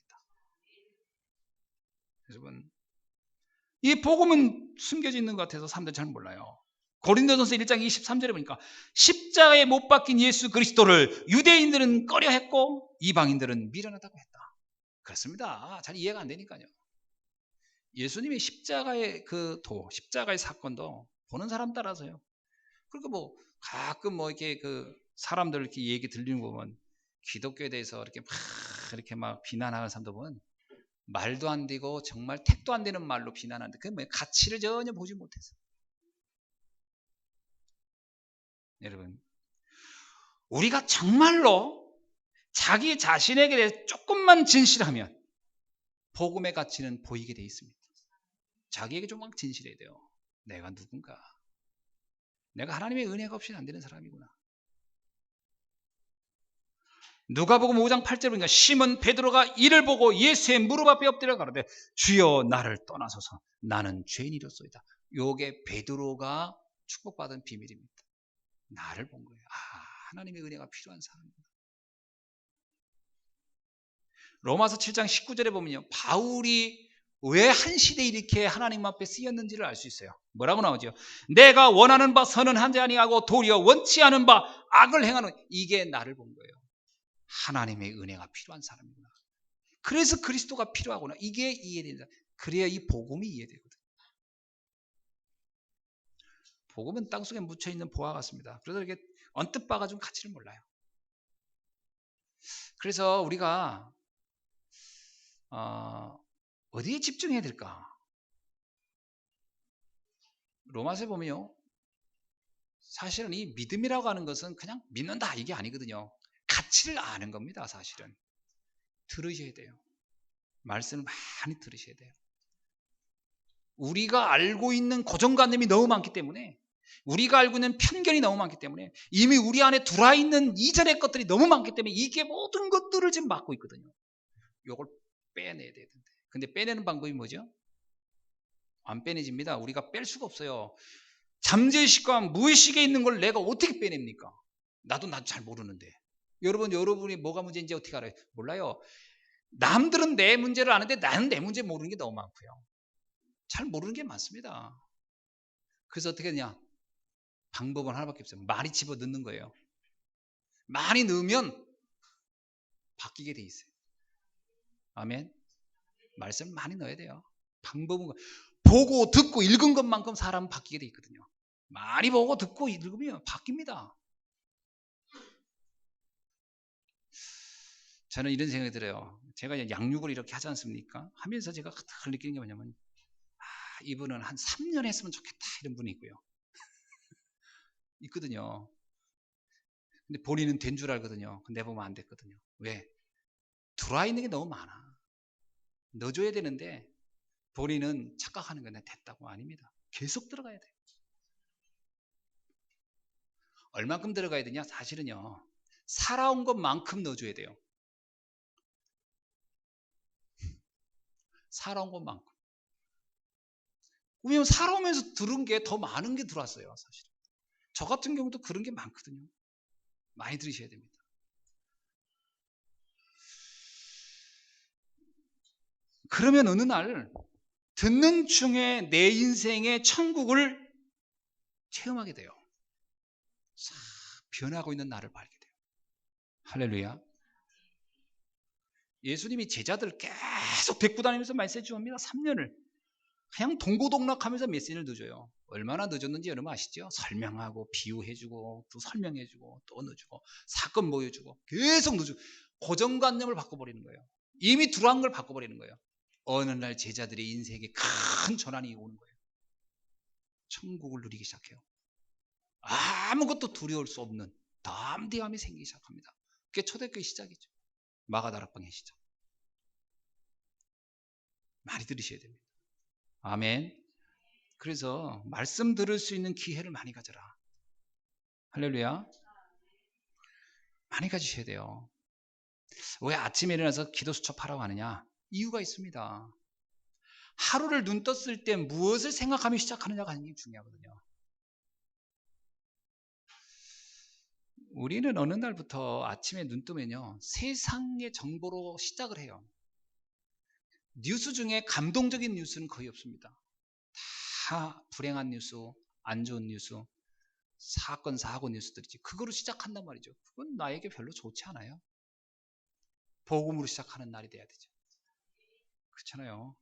여러분, 이 복음은 숨겨져 있는 것 같아서 사람들이 잘 몰라요. 고린도전서 1장 23절에 보니까 십자가에 못 박힌 예수 그리스도를 유대인들은 꺼려했고 이방인들은 미련하다고 했다. 그렇습니다. 잘 이해가 안 되니까요. 예수님의 십자가의 십자가의 사건도 보는 사람 따라서요. 그러니까 뭐 가끔 뭐 이렇게 그 사람들 이렇게 얘기 들리는 거 보면 기독교에 대해서 이렇게 막 비난하는 사람도 보면 말도 안 되고 정말 택도 안 되는 말로 비난하는데 그게 뭐 가치를 전혀 보지 못해서. 여러분, 우리가 정말로 자기 자신에게 대해서 조금만 진실하면 복음의 가치는 보이게 돼 있습니다. 자기에게 조금만 진실해야 돼요. 내가 누군가. 내가 하나님의 은혜가 없이는 안 되는 사람이구나. 누가복음 5장 8절에 보니까 시몬 베드로가 이를 보고 예수의 무릎 앞에 엎드려 가로되 주여 나를 떠나소서 나는 죄인이로소이다. 요게 베드로가 축복받은 비밀입니다. 나를 본 거예요. 하나님의 은혜가 필요한 사람입니다. 로마서 7장 19절에 보면요. 바울이 왜 한 시대에 이렇게 하나님 앞에 쓰였는지를 알 수 있어요. 뭐라고 나오죠? 내가 원하는 바 선언하지 아니하고 도리어 원치 않은 바 악을 행하는, 이게 나를 본 거예요. 하나님의 은혜가 필요한 사람이구나. 그래서 그리스도가 필요하구나. 이게 이해된다. 그래야 이 복음이 이해되거든. 복음은 땅속에 묻혀있는 보화 같습니다. 그래서 이렇게 언뜻 봐가지고 가치를 몰라요. 그래서 우리가 어디에 집중해야 될까? 로마서에 보면요, 사실은 이 믿음이라고 하는 것은 그냥 믿는다 이게 아니거든요. 가치를 아는 겁니다. 사실은 들으셔야 돼요. 말씀을 많이 들으셔야 돼요. 우리가 알고 있는 고정관념이 너무 많기 때문에, 우리가 알고 있는 편견이 너무 많기 때문에, 이미 우리 안에 들어와 있는 이전의 것들이 너무 많기 때문에 이게 모든 것들을 지금 막고 있거든요. 이걸 빼내야 되는데, 근데 빼내는 방법이 뭐죠? 안 빼내집니다. 우리가 뺄 수가 없어요. 잠재의식과 무의식에 있는 걸 내가 어떻게 빼냅니까? 나도 잘 모르는데. 여러분이 뭐가 문제인지 어떻게 알아요? 몰라요. 남들은 내 문제를 아는데 나는 내 문제 모르는 게 너무 많고요. 잘 모르는 게 많습니다. 그래서 어떻게 하냐? 방법은 하나밖에 없어요. 많이 집어 넣는 거예요. 많이 넣으면 바뀌게 돼 있어요. 아멘. 말씀 많이 넣어야 돼요. 방법은 보고 듣고 읽은 것만큼 사람은 바뀌게 돼 있거든요. 많이 보고 듣고 읽으면 바뀝니다. 저는 이런 생각이 들어요. 제가 양육을 이렇게 하지 않습니까? 하면서 제가 늘 느끼는 게 뭐냐면, 이분은 한 3년 했으면 좋겠다 이런 분이 있고요. 있거든요. 근데 본인은 된 줄 알거든요. 근데 보면 안 됐거든요. 왜? 들어와 있는 게 너무 많아. 넣어줘야 되는데 본인은 착각하는 건데 됐다고. 아닙니다. 계속 들어가야 돼요. 얼만큼 들어가야 되냐? 사실은요, 살아온 것만큼 넣어줘야 돼요. 살아온 것만큼. 왜냐면 살아오면서 들은 게 더 많은 게 들어왔어요. 사실. 저 같은 경우도 그런 게 많거든요. 많이 들으셔야 됩니다. 그러면 어느 날 듣는 중에 내 인생의 천국을 체험하게 돼요. 싹 변하고 있는 나를 알게 돼요. 할렐루야. 예수님이 제자들 계속 데리고 다니면서 메시지 줍니다. 3년을. 그냥 동고동락하면서 메시지를 넣어줘요. 얼마나 늦었는지 여러분 아시죠? 설명하고 비유해주고 또 설명해주고 또 넣어주고 사건 보여주고 계속 넣어주고 고정관념을 바꿔버리는 거예요. 이미 들어간 걸 바꿔버리는 거예요. 어느 날 제자들의 인생에 큰 전환이 오는 거예요. 천국을 누리기 시작해요. 아무것도 두려울 수 없는 담대함이 생기기 시작합니다. 그게 초대교회 시작이죠. 마가다락방의 시작. 많이 들으셔야 됩니다. 아멘. 그래서 말씀 들을 수 있는 기회를 많이 가져라. 할렐루야. 많이 가지셔야 돼요. 왜 아침에 일어나서 기도 수첩하라고 하느냐? 이유가 있습니다. 하루를 눈 떴을 때 무엇을 생각하며 시작하느냐가 굉장히 중요하거든요. 우리는 어느 날부터 아침에 눈 뜨면요, 세상의 정보로 시작을 해요. 뉴스 중에 감동적인 뉴스는 거의 없습니다. 다 불행한 뉴스, 안 좋은 뉴스, 사건, 사고 뉴스들이지. 그거로 시작한단 말이죠. 그건 나에게 별로 좋지 않아요. 복음으로 시작하는 날이 돼야 되죠. 그렇잖아요.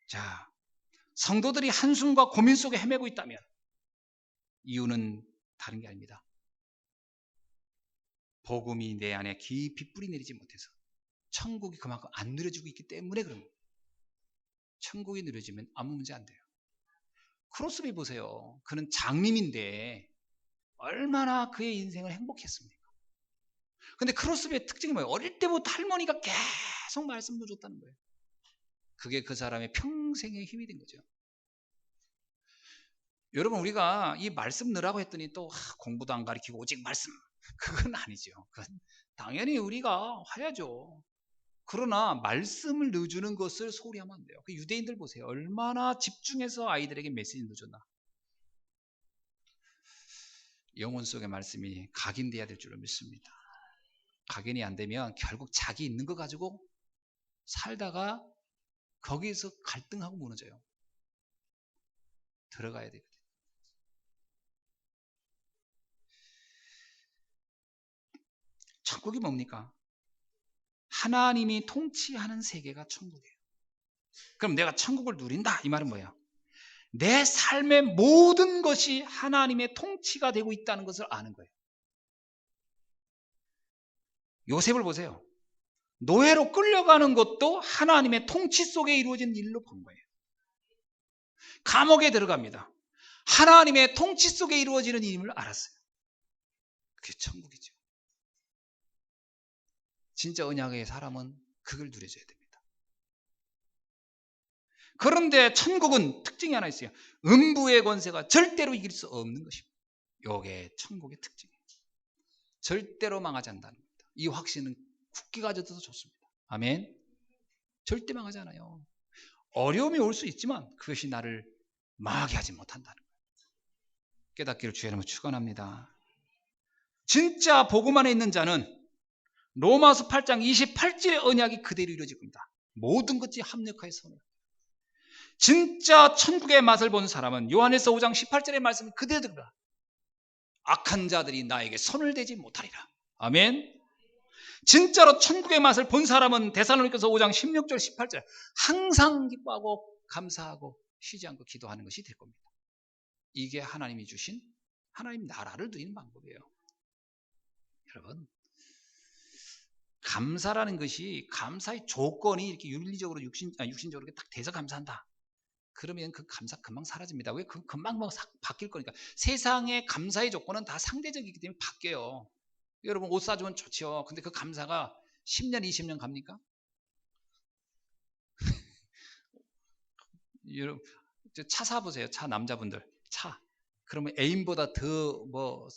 자, 성도들이 한숨과 고민 속에 헤매고 있다면 이유는 다른 게 아닙니다. 복음이 내 안에 깊이 뿌리 내리지 못해서 천국이 그만큼 안 누려지고 있기 때문에 그런 거예요. 천국이 누려지면 아무 문제 안 돼요. 크로스비 보세요. 그는 장님인데 얼마나 그의 인생을 행복했습니까? 근데 크로스비의 특징이 뭐예요? 어릴 때부터 할머니가 계속 말씀도 줬다는 거예요. 그게 그 사람의 평생의 힘이 된 거죠. 여러분, 우리가 이 말씀 넣으라고 했더니 또 공부도 안 가르치고 오직 말씀, 그건 아니죠. 그건 당연히 우리가 해야죠. 그러나 말씀을 넣어주는 것을 소홀히 하면 안 돼요. 그 유대인들 보세요. 얼마나 집중해서 아이들에게 메시지를 넣어줬나. 영혼 속의 말씀이 각인돼야 될 줄로 믿습니다. 각인이 안 되면 결국 자기 있는 거 가지고 살다가 거기에서 갈등하고 무너져요. 들어가야 되거든요. 천국이 뭡니까? 하나님이 통치하는 세계가 천국이에요. 그럼 내가 천국을 누린다 이 말은 뭐예요? 내 삶의 모든 것이 하나님의 통치가 되고 있다는 것을 아는 거예요. 요셉을 보세요. 노예로 끌려가는 것도 하나님의 통치 속에 이루어진 일로 본 거예요. 감옥에 들어갑니다. 하나님의 통치 속에 이루어지는 일임을 알았어요. 그게 천국이죠. 진짜 언약의 사람은 그걸 누려줘야 됩니다. 그런데 천국은 특징이 하나 있어요. 음부의 권세가 절대로 이길 수 없는 것입니다. 이게 천국의 특징이에요. 절대로 망하지 않는다는 겁니다. 이 확신은 굳게 가져도 좋습니다. 아멘. 절대 망하지 않아요. 어려움이 올 수 있지만 그것이 나를 망하게 하지 못한다는 거예요. 깨닫기를 주의 이름으로 축원합니다. 진짜 복음 안에 있는 자는 로마서 8장 28절의 언약이 그대로 이루어질 겁니다. 모든 것이 합력하여 선을. 진짜 천국의 맛을 본 사람은 요한일서 5장 18절의 말씀이 그대로 들어가. 악한 자들이 나에게 손을 대지 못하리라. 아멘. 진짜로 천국의 맛을 본 사람은 데살로니가서 5장 16절 18절 항상 기뻐하고 감사하고 쉬지 않고 기도하는 것이 될 겁니다. 이게 하나님이 주신 하나님 나라를 누리는 방법이에요. 여러분, 감사라는 것이 감사의 조건이 이렇게 윤리적으로 육신적으로 딱 돼서 감사한다. 그러면 그 감사 금방 사라집니다. 왜? 그 금방 바뀔 거니까. 세상의 감사의 조건은 다 상대적이기 때문에 바뀌어요. 여러분 옷 사주면 좋죠. 근데 그 감사가 10년, 20년 갑니까? 여러분 차 사보세요. 차 남자분들 차. 그러면 애인보다 더 뭐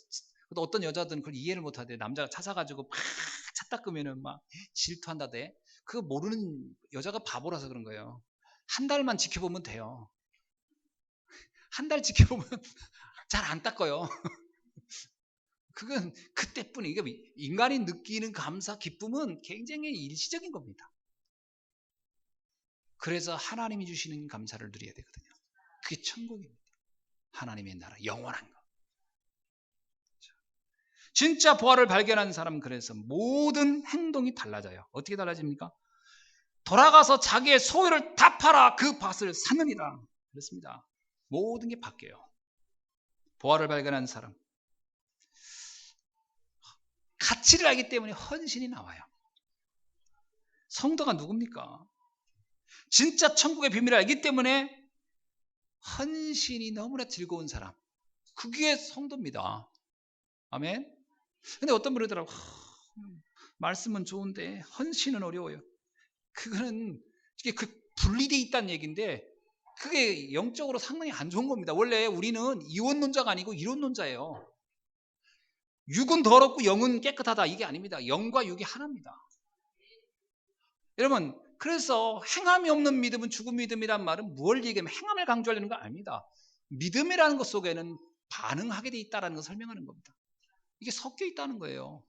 어떤 여자들은 그걸 이해를 못하대. 남자가 차 사가지고 막 차 닦으면은 막 질투한다대. 그거 모르는 여자가 바보라서 그런 거예요. 한 달만 지켜보면 돼요. 한 달 지켜보면 잘 안 닦아요. 그건 그때뿐이. 이게 인간이 느끼는 감사, 기쁨은 굉장히 일시적인 겁니다. 그래서 하나님이 주시는 감사를 누려야 되거든요. 그게 천국입니다. 하나님의 나라, 영원한 것. 진짜 부활을 발견한 사람은 그래서 모든 행동이 달라져요. 어떻게 달라집니까? 돌아가서 자기의 소유를 다 팔아 그 밭을 사느니라. 그렇습니다. 모든 게 바뀌어요. 부활을 발견한 사람. 가치를 알기 때문에 헌신이 나와요. 성도가 누굽니까? 진짜 천국의 비밀을 알기 때문에 헌신이 너무나 즐거운 사람. 그게 성도입니다. 아멘. 근데 어떤 분이 더라고 말씀은 좋은데 헌신은 어려워요. 그거는 이게 분리되어 있다는 얘기인데 그게 영적으로 상당히 안 좋은 겁니다. 원래 우리는 이원론자가 아니고 이론론자예요. 육은 더럽고 영은 깨끗하다 이게 아닙니다. 영과 육이 하나입니다. 여러분 그래서 행함이 없는 믿음은 죽은 믿음이란 말은 뭘 얘기하면 행함을 강조하려는 거 아닙니다. 믿음이라는 것 속에는 반응하게 돼 있다는 걸 설명하는 겁니다. 이게 섞여 있다는 거예요.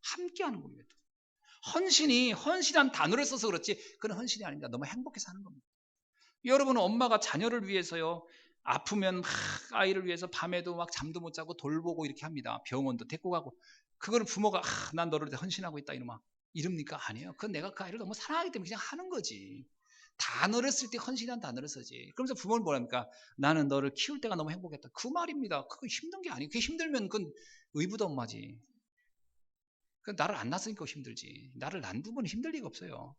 함께 하는 겁니다. 헌신한 단어를 써서 그렇지 그건 헌신이 아닙니다. 너무 행복해서 하는 겁니다. 여러분은 엄마가 자녀를 위해서요 아프면 막 아이를 위해서 밤에도 막 잠도 못 자고 돌보고 이렇게 합니다. 병원도 데리고 가고 그거를 부모가 난 너를 헌신하고 있다 이놈아 이럽니까? 아니에요. 그건 내가 그 아이를 너무 사랑하기 때문에 그냥 하는 거지. 단어를 쓸 때 헌신한 단어를 쓰지. 그러면서 부모는 뭐랍니까? 나는 너를 키울 때가 너무 행복했다. 그 말입니다. 그거 힘든 게 아니에요. 그게 힘들면 그건 의붓 엄마지. 그 나를 안 낳았으니까 힘들지. 나를 낳은 부분은 힘들 리가 없어요.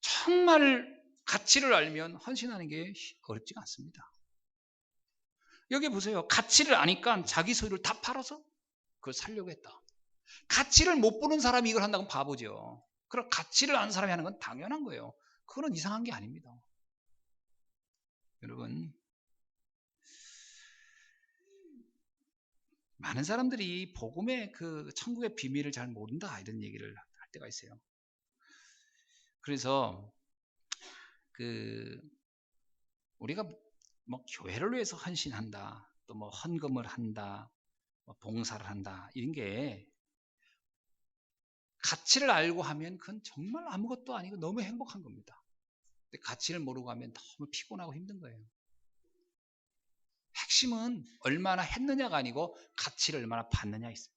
정말 가치를 알면 헌신하는 게 어렵지가 않습니다. 여기 보세요. 가치를 아니까 자기 소유를 다 팔아서 그걸 살려고 했다. 가치를 못 보는 사람이 이걸 한다면 바보죠. 그럼 가치를 아는 사람이 하는 건 당연한 거예요. 그거는 이상한 게 아닙니다. 여러분 많은 사람들이 복음의 그 천국의 비밀을 잘 모른다 이런 얘기를 할 때가 있어요. 그래서 우리가 뭐 교회를 위해서 헌신한다, 또 뭐 헌금을 한다, 뭐 봉사를 한다 이런 게 가치를 알고 하면 그건 정말 아무것도 아니고 너무 행복한 겁니다. 근데 가치를 모르고 하면 너무 피곤하고 힘든 거예요. 핵심은 얼마나 했느냐가 아니고 가치를 얼마나 받느냐 있습니다.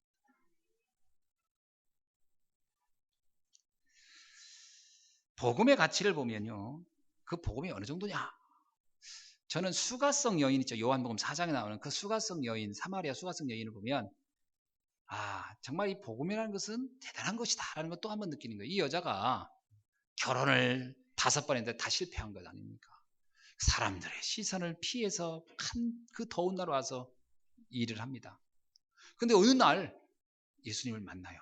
복음의 가치를 보면요, 그 복음이 어느 정도냐? 저는 수가성 여인 있죠. 요한복음 4장에 나오는 그 수가성 여인, 사마리아 수가성 여인을 보면 정말 이 복음이라는 것은 대단한 것이다라는 걸 또 한 번 느끼는 거예요. 이 여자가 결혼을 5번 했는데 다 실패한 것 아닙니까? 사람들의 시선을 피해서 그 더운 날 와서 일을 합니다. 근데 어느 날 예수님을 만나요.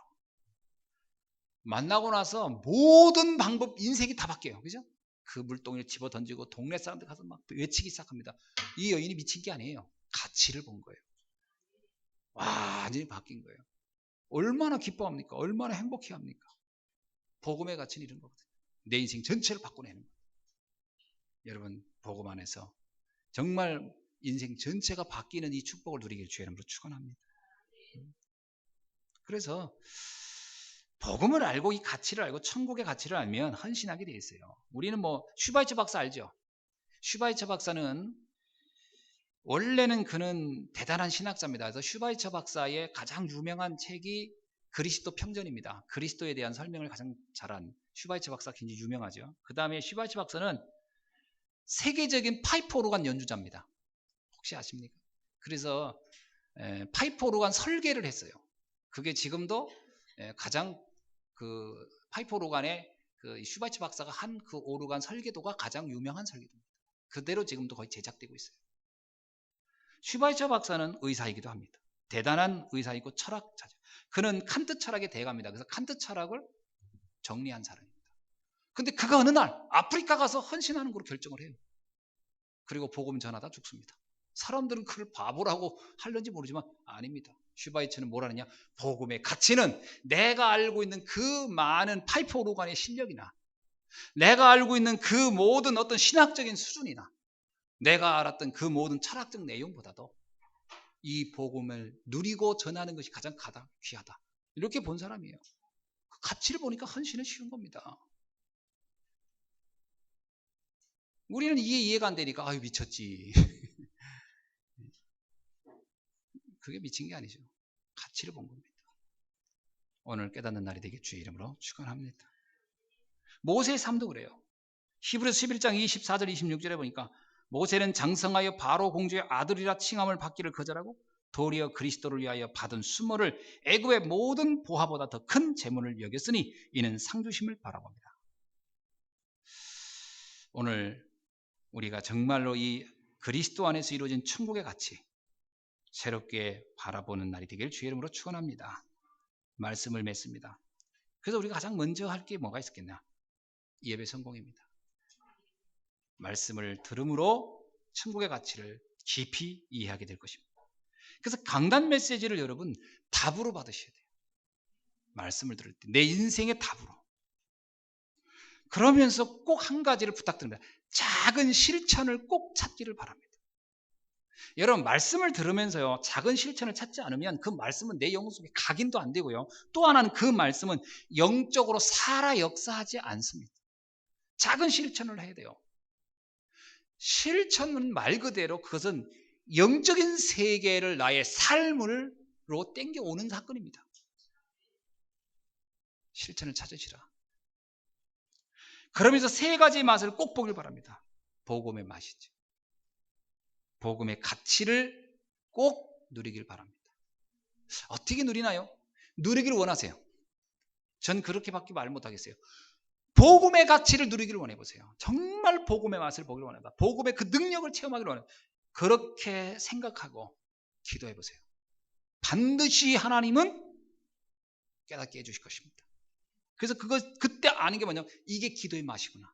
만나고 나서 모든 방법, 인생이 다 바뀌어요. 그죠? 그 물동이를 집어 던지고 동네 사람들 가서 막 외치기 시작합니다. 이 여인이 미친 게 아니에요. 가치를 본 거예요. 완전히 바뀐 거예요. 얼마나 기뻐합니까? 얼마나 행복해 합니까? 복음의 가치는 이런 거거든요. 내 인생 전체를 바꿔내는 거예요. 여러분, 복음 안에서 정말 인생 전체가 바뀌는 이 축복을 누리길 주의 이름으로 축원합니다. 그래서 복음을 알고 이 가치를 알고 천국의 가치를 알면 헌신하게 돼 있어요. 우리는 슈바이처 박사 알죠? 슈바이처 박사는 원래는 그는 대단한 신학자입니다. 그래서 슈바이처 박사의 가장 유명한 책이 그리스도 평전입니다. 그리스도에 대한 설명을 가장 잘한 슈바이처 박사 굉장히 유명하죠. 그 다음에 슈바이처 박사는 세계적인 파이프 오르간 연주자입니다. 혹시 아십니까? 그래서 파이프 오르간 설계를 했어요. 그게 지금도 가장 그 파이프 오르간의 그 슈바이처 박사가 한 그 오르간 설계도가 가장 유명한 설계도입니다. 그대로 지금도 거의 제작되고 있어요. 슈바이처 박사는 의사이기도 합니다. 대단한 의사이고 철학자죠. 그는 칸트 철학의 대가입니다. 그래서 칸트 철학을 정리한 사람입니다. 근데 그가 어느 날 아프리카 가서 헌신하는 걸로 결정을 해요. 그리고 복음 전하다 죽습니다. 사람들은 그를 바보라고 하는지 모르지만 아닙니다. 슈바이처는 뭐라느냐? 복음의 가치는 내가 알고 있는 그 많은 파이프 오르간의 실력이나 내가 알고 있는 그 모든 어떤 신학적인 수준이나 내가 알았던 그 모든 철학적 내용보다도 이 복음을 누리고 전하는 것이 가장 귀하다. 이렇게 본 사람이에요. 그 가치를 보니까 헌신은 쉬운 겁니다. 우리는 이게 이해가 안 되니까 아유 미쳤지. 그게 미친 게 아니죠. 가치를 본 겁니다. 오늘 깨닫는 날이 되게 주의 이름으로 축원합니다. 모세의 삶도 그래요. 히브리서 11장 24절 26절에 보니까 모세는 장성하여 바로 공주의 아들이라 칭함을 받기를 거절하고 도리어 그리스도를 위하여 받은 수모를 애굽의 모든 보화보다 더 큰 재물을 여겼으니 이는 상주심을 바라봅니다. 오늘 우리가 정말로 이 그리스도 안에서 이루어진 천국의 가치 새롭게 바라보는 날이 되길 주의 이름으로 축원합니다. 말씀을 맺습니다. 그래서 우리가 가장 먼저 할 게 뭐가 있었겠냐? 예배 성공입니다. 말씀을 들음으로 천국의 가치를 깊이 이해하게 될 것입니다. 그래서 강단 메시지를 여러분 답으로 받으셔야 돼요. 말씀을 들을 때 내 인생의 답으로. 그러면서 꼭 한 가지를 부탁드립니다. 작은 실천을 꼭 찾기를 바랍니다. 여러분 말씀을 들으면서요 작은 실천을 찾지 않으면 그 말씀은 내 영혼 속에 각인도 안 되고요. 또 하나는 그 말씀은 영적으로 살아 역사하지 않습니다. 작은 실천을 해야 돼요. 실천은 말 그대로 그것은 영적인 세계를 나의 삶으로 땡겨오는 사건입니다. 실천을 찾으시라. 그러면서 3가지 맛을 꼭 보길 바랍니다. 복음의 맛이죠. 복음의 가치를 꼭 누리길 바랍니다. 어떻게 누리나요? 누리기를 원하세요. 전 그렇게밖에 말 못하겠어요. 복음의 가치를 누리기를 원해보세요. 정말 복음의 맛을 보기를 원한다. 복음의 그 능력을 체험하기를 원한다. 그렇게 생각하고 기도해보세요. 반드시 하나님은 깨닫게 해주실 것입니다. 그래서 그때 아는 게 뭐냐면 이게 기도의 맛이구나.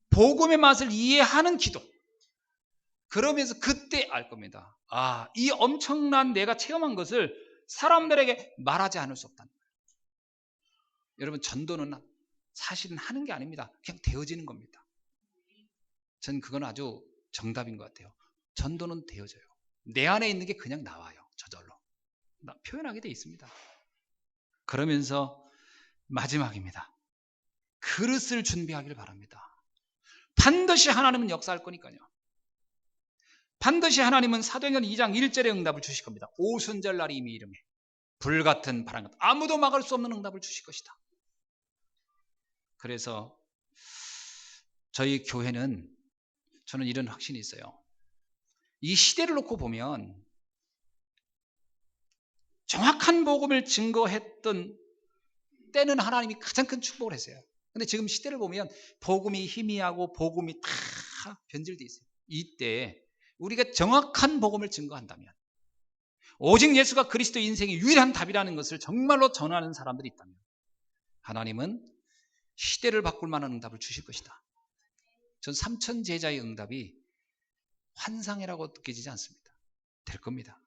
복음의 맛을 이해하는 기도. 그러면서 그때 알 겁니다. 이 엄청난 내가 체험한 것을 사람들에게 말하지 않을 수 없다는 거예요. 여러분 전도는 사실은 하는 게 아닙니다. 그냥 되어지는 겁니다. 전 그건 아주 정답인 것 같아요. 전도는 되어져요. 내 안에 있는 게 그냥 나와요. 저절로. 표현하게 돼 있습니다. 그러면서 마지막입니다. 그릇을 준비하길 바랍니다. 반드시 하나님은 역사할 거니까요. 반드시 하나님은 사도행전 2장 1절의 응답을 주실 겁니다. 오순절 날이 이미 이름에 불같은 바람 같은 아무도 막을 수 없는 응답을 주실 것이다. 그래서 저희 교회는 저는 이런 확신이 있어요. 이 시대를 놓고 보면 정확한 복음을 증거했던 때는 하나님이 가장 큰 축복을 했어요. 근데 지금 시대를 보면 복음이 희미하고 복음이 다 변질되어 있어요. 이때 우리가 정확한 복음을 증거한다면, 오직 예수가 그리스도 인생의 유일한 답이라는 것을 정말로 전하는 사람들이 있다면 하나님은 시대를 바꿀 만한 응답을 주실 것이다. 전 3천 제자의 응답이 환상이라고 느껴지지 않습니다. 될 겁니다.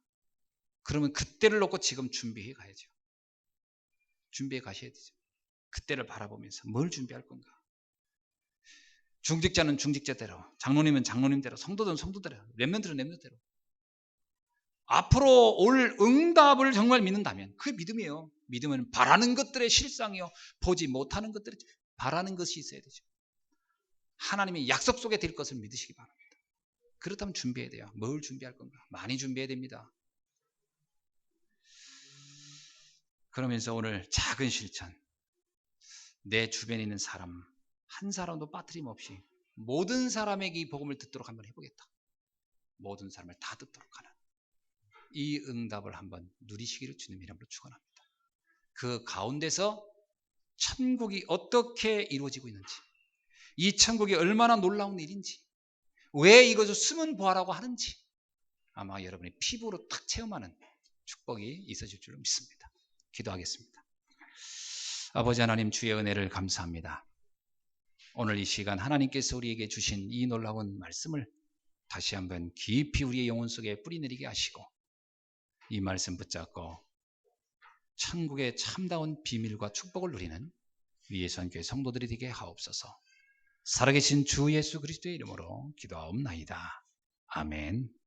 그러면 그때를 놓고 지금 준비해 가야죠. 준비해 가셔야 되죠. 그때를 바라보면서 뭘 준비할 건가? 중직자는 중직자대로, 장로님은 장로님대로, 성도들은 성도대로, 렘넌트는 렘넌트대로. 앞으로 올 응답을 정말 믿는다면 그게 믿음이에요. 믿음은 바라는 것들의 실상이요, 보지 못하는 것들의 바라는 것이 있어야 되죠. 하나님의 약속 속에 될 것을 믿으시기 바랍니다. 그렇다면 준비해야 돼요. 뭘 준비할 건가? 많이 준비해야 됩니다. 그러면서 오늘 작은 실천, 내 주변에 있는 사람 한 사람도 빠뜨림 없이 모든 사람에게 이 복음을 듣도록 한번 해보겠다. 모든 사람을 다 듣도록 하는 이 응답을 한번 누리시기를 주님 이름으로 축원합니다. 그 가운데서 천국이 어떻게 이루어지고 있는지, 이 천국이 얼마나 놀라운 일인지, 왜 이것을 숨은 보아라고 하는지 아마 여러분이 피부로 탁 체험하는 축복이 있어질 줄로 믿습니다. 기도하겠습니다. 아버지 하나님, 주의 은혜를 감사합니다. 오늘 이 시간 하나님께서 우리에게 주신 이 놀라운 말씀을 다시 한번 깊이 우리의 영혼 속에 뿌리내리게 하시고 이 말씀 붙잡고 천국의 참다운 비밀과 축복을 누리는 위의 선교회 성도들이 되게 하옵소서. 살아계신 주 예수 그리스도의 이름으로 기도하옵나이다. 아멘.